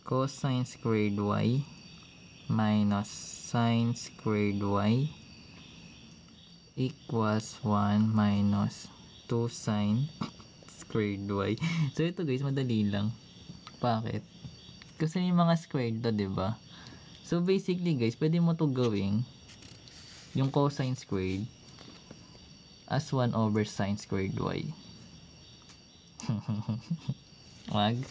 cosine squared y minus sine squared y equals 1 minus 2 sine squared y. So ito guys, madali lang. Bakit? Kasi yung mga squared to, diba? So basically guys, pwede mo to gawing yung cosine squared as 1 over sine squared y. Wag.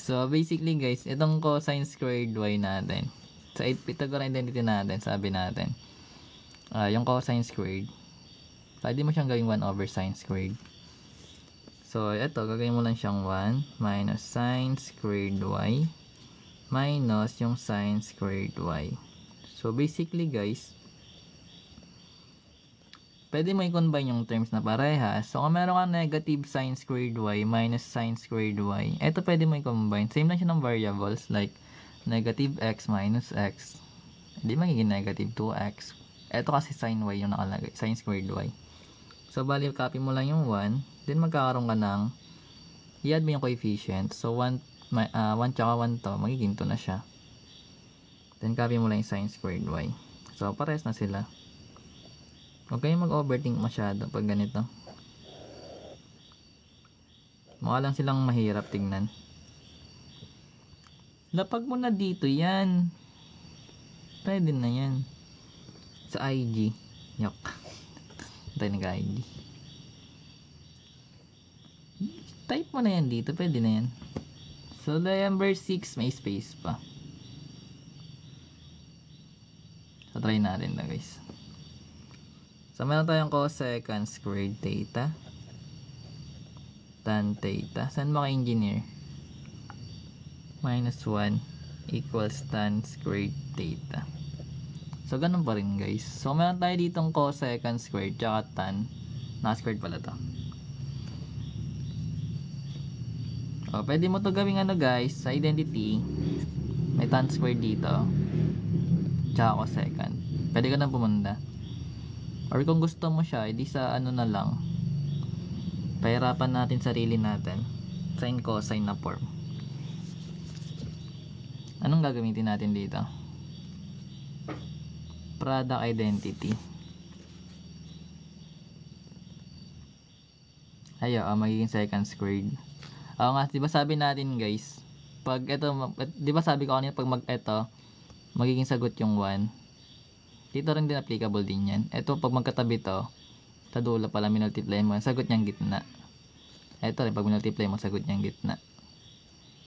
So basically guys, itong cosine squared y natin, sa Pythagorean identity natin, sabi natin, yung cosine squared, pwede mo siyang gawing 1 over sine squared. So ito, gagawin mo lang siyang 1 minus sine squared y minus yung sine squared y. So basically guys, pwede mo i-combine yung terms na parehas. So kung meron kang negative sine squared y minus sine squared y, ito pwede mo i-combine. Same lang siya ng variables, like negative x minus x. Hindi magiging negative 2x. Ito kasi sine y yung nakalagay, sine squared y. So bali, copy mo lang yung 1, then magkakaroon ka ng, i-add mo yung coefficient. So 1 tsaka 1 to, magiging 2 na siya. Then copy mo lang yung sine squared y. So pares na sila. Huwag kayong mag-overthink masyado pag ganito. Mukha lang silang mahirap tingnan. Lapag mo na dito yan. Pwede na yan. Sa IG. Yok. Tayo nag-IG. Type mo na yan dito. Pwede na yan. So, number 6, may space pa. So, try natin na guys. So, meron tayong cosecant squared theta. Tan theta. Saan mo ka-engineer? Minus 1 equals tan squared theta. So, ganun pa rin guys. So, meron tayo ditong cosecant squared tsaka tan. Naka-squared pala to. O, pwede mo to gawing ano guys, sa identity. May tan squared dito. Tsaka cosecant. Pwede ka na pumunta. Or kung gusto mo siya, edi sa ano na lang. Pahirapan natin sarili natin. Sine cosine na form. Anong gagamitin natin dito? Product identity. Ayo, magiging secant squared. Oo nga, di ba sabi natin guys, pag ito, di ba sabi ko kanina pag ito, magiging sagot yung 1. Dito rin din applicable din yan. Ito, pag magkatabi to, sa dulo pala minultiply mo, sagot niyang gitna. Ito rin, pag minultiply mo, sagot niyang gitna.